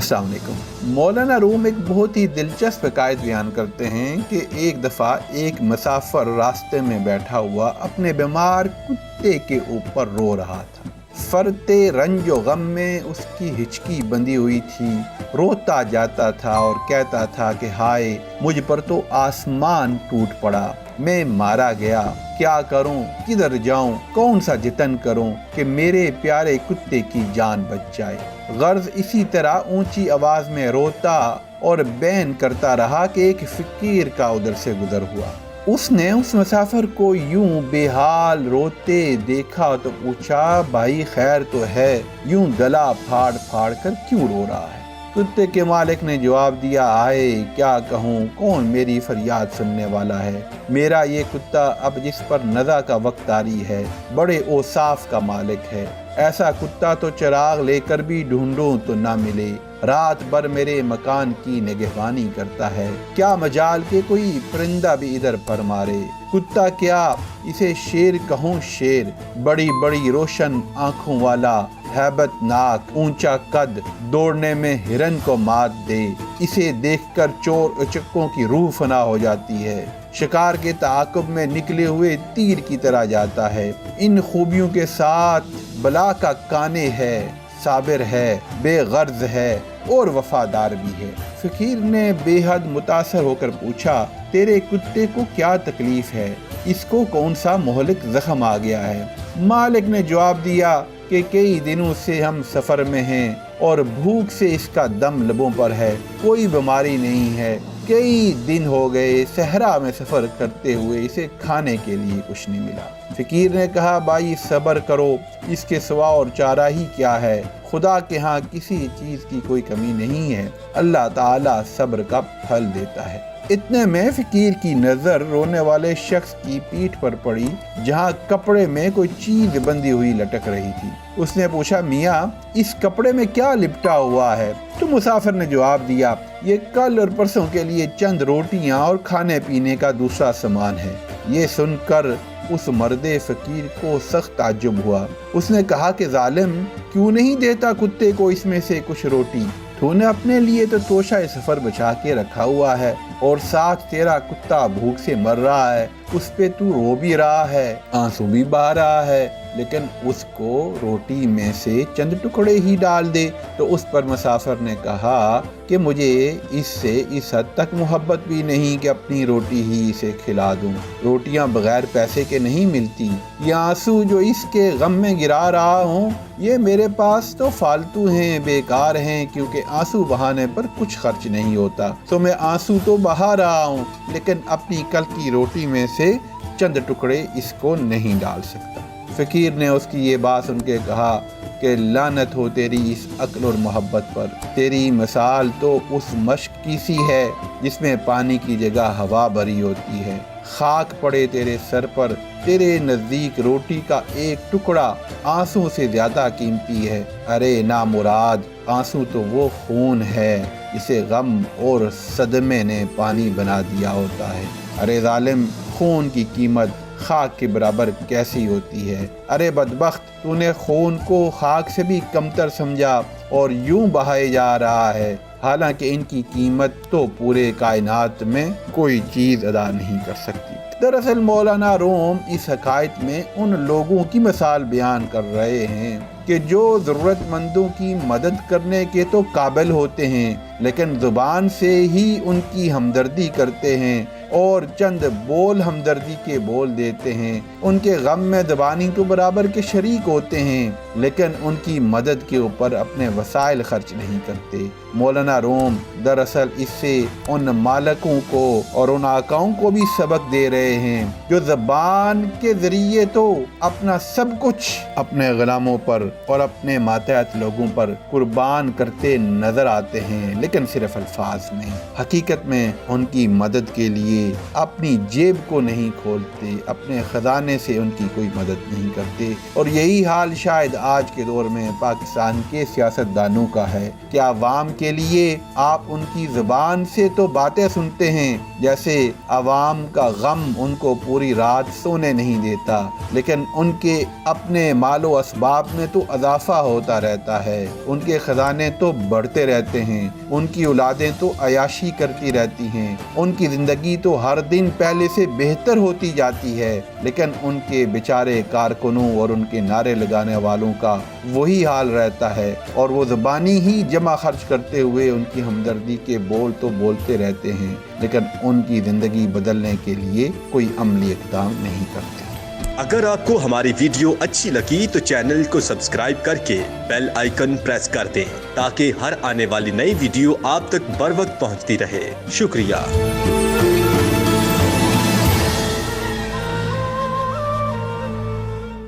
السلام علیکم۔ مولانا روم ایک بہت ہی دلچسپ حکایت بیان کرتے ہیں کہ ایک دفعہ ایک مسافر راستے میں بیٹھا ہوا اپنے بیمار کتے کے اوپر رو رہا تھا۔ فرتے رنج و غم میں اس کی ہچکی بندھی ہوئی تھی، روتا جاتا تھا اور کہتا تھا کہ ہائے مجھ پر تو آسمان ٹوٹ پڑا، میں مارا گیا، کیا کروں، کدھر جاؤں، کون سا جتن کروں کہ میرے پیارے کتے کی جان بچ جائے۔ غرض اسی طرح اونچی آواز میں روتا اور بین کرتا رہا کہ ایک فقیر کا ادھر سے گزر ہوا۔ اس نے اس مسافر کو یوں بے حال روتے دیکھا تو پوچھا، بھائی خیر تو ہے، یوں گلا پھاڑ پھاڑ کر کیوں رو رہا ہے؟ کتے کے مالک نے جواب دیا، آئے کیا کہوں، کون میری فریاد سننے والا ہے؟ میرا یہ کتا اب جس پر نزع کا وقت آری ہے، بڑے اوصاف کا مالک ہے، ایسا کتا تو چراغ لے کر بھی ڈھونڈوں تو نہ ملے، رات بھر میرے مکان کی نگہبانی کرتا ہے، کیا مجال کہ کوئی پرندہ بھی ادھر پر مارے۔ کتا کیا، اسے شیر کہوں شیر، بڑی بڑی روشن آنکھوں والا، ہیبت ناک، اونچا قد، دوڑنے میں ہرن کو مات دے، اسے دیکھ کر چور اچکوں کی روح فنا ہو جاتی ہے، شکار کے تعاقب میں نکلے ہوئے تیر کی طرح جاتا ہے، ان خوبیوں کے ساتھ بلا کا کانے ہے، صابر ہے، بے غرض ہے اور وفادار بھی ہے۔ فقیر نے بے حد متاثر ہو کر پوچھا، تیرے کتے کو کیا تکلیف ہے؟ اس کو کون سا مہلک زخم آ گیا ہے؟ مالک نے جواب دیا کہ کئی دنوں سے ہم سفر میں ہیں اور بھوک سے اس کا دم لبوں پر ہے، کوئی بیماری نہیں ہے، کئی دن ہو گئے صحرا میں سفر کرتے ہوئے اسے کھانے کے لیے کچھ نہیں ملا۔ فقیر نے کہا، بھائی صبر کرو، اس کے سوا اور چارہ ہی کیا ہے، خدا کے ہاں کسی چیز کی کوئی کمی نہیں ہے، اللہ تعالیٰ صبر کا پھل دیتا ہے۔ اتنے میں فقیر کی نظر رونے والے شخص کی پیٹھ پر پڑی جہاں کپڑے میں کوئی چیز بندھی ہوئی لٹک رہی تھی۔ اس نے پوچھا، میاں اس کپڑے میں کیا لپٹا ہوا ہے؟ تو مسافر نے جواب دیا، یہ کل اور پرسوں کے لیے چند روٹیاں اور کھانے پینے کا دوسرا سامان ہے۔ یہ سن کر اس مرد فقیر کو سخت تعجب ہوا۔ اس نے کہا کہ ظالم، کیوں نہیں دیتا کتے کو اس میں سے کچھ روٹی؟ تو نے اپنے لیے تو توشہ سفر بچا کے رکھا ہوا ہے اور ساتھ تیرا کتا بھوک سے مر رہا ہے، اس پہ تو رو بھی رہا ہے، آنسو بھی بہا رہا ہے، لیکن اس کو روٹی میں سے چند ٹکڑے ہی ڈال دے۔ تو اس پر مسافر نے کہا کہ مجھے اس سے اس حد تک محبت بھی نہیں کہ اپنی روٹی ہی اسے کھلا دوں، روٹیاں بغیر پیسے کے نہیں ملتی، یہ آنسو جو اس کے غم میں گرا رہا ہوں یہ میرے پاس تو فالتو ہیں، بیکار ہیں، کیونکہ آنسو بہانے پر کچھ خرچ نہیں ہوتا، تو میں آنسو تو بہا رہا ہوں لیکن اپنی کل کی روٹی میں سے چند ٹکڑے اس کو نہیں ڈال سکتا۔ فقیر نے اس کی یہ بات سن کے کہا کہ لعنت ہو تیری اس عقل اور محبت پر، تیری مثال تو اس مشک کی سی ہے جس میں پانی کی جگہ ہوا بھری ہوتی ہے، خاک پڑے تیرے سر پر، تیرے نزدیک روٹی کا ایک ٹکڑا آنسو سے زیادہ قیمتی ہے۔ ارے نامراد، آنسو تو وہ خون ہے جسے غم اور صدمے نے پانی بنا دیا ہوتا ہے۔ ارے ظالم، خون کی قیمت خاک کے برابر کیسی ہوتی ہے؟ ارے بدبخت، تو نے خون کو خاک سے بھی کمتر سمجھا اور یوں بہائے جا رہا ہے، حالانکہ ان کی قیمت تو پورے کائنات میں کوئی چیز ادا نہیں کر سکتی۔ دراصل مولانا روم اس حکایت میں ان لوگوں کی مثال بیان کر رہے ہیں کہ جو ضرورت مندوں کی مدد کرنے کے تو قابل ہوتے ہیں لیکن زبان سے ہی ان کی ہمدردی کرتے ہیں اور چند بول ہمدردی کے بول دیتے ہیں، ان کے غم میں زبانی تو برابر کے شریک ہوتے ہیں لیکن ان کی مدد کے اوپر اپنے وسائل خرچ نہیں کرتے۔ مولانا روم دراصل اس سے ان مالکوں کو اور ان آقاؤں کو بھی سبق دے رہے ہیں جو زبان کے ذریعے تو اپنا سب کچھ اپنے غلاموں پر اور اپنے ماتحت لوگوں پر قربان کرتے نظر آتے ہیں لیکن صرف الفاظ میں، حقیقت میں ان کی مدد کے لیے اپنی جیب کو نہیں کھولتے، اپنے خزانے سے ان کی کوئی مدد نہیں کرتے۔ اور یہی حال شاید آج کے دور میں پاکستان کے سیاستدانوں کا ہے کہ عوام کے لیے آپ ان کی زبان سے تو باتیں سنتے ہیں جیسے عوام کا غم ان کو پوری رات سونے نہیں دیتا، لیکن ان کے اپنے مال و اسباب میں تو اضافہ ہوتا رہتا ہے، ان کے خزانے تو بڑھتے رہتے ہیں، ان کی اولادیں تو عیاشی کرتی رہتی ہیں، ان کی زندگی تو ہر دن پہلے سے بہتر ہوتی جاتی ہے، لیکن ان کے بیچارے کارکنوں اور ان کے نعرے لگانے والوں کا وہی حال رہتا ہے، اور وہ زبانی ہی جمع خرچ کرتے ہوئے ان کی ہمدردی کے بول تو بولتے رہتے ہیں، لیکن ان کی زندگی بدلنے کے لیے کوئی عملی اقدام نہیں کرتے۔ اگر آپ کو ہماری ویڈیو اچھی لگی تو چینل کو سبسکرائب کر کے بیل آئیکن پریس کر دیں تاکہ ہر آنے والی نئی ویڈیو آپ تک بر وقت پہنچتی رہے۔ شکریہ۔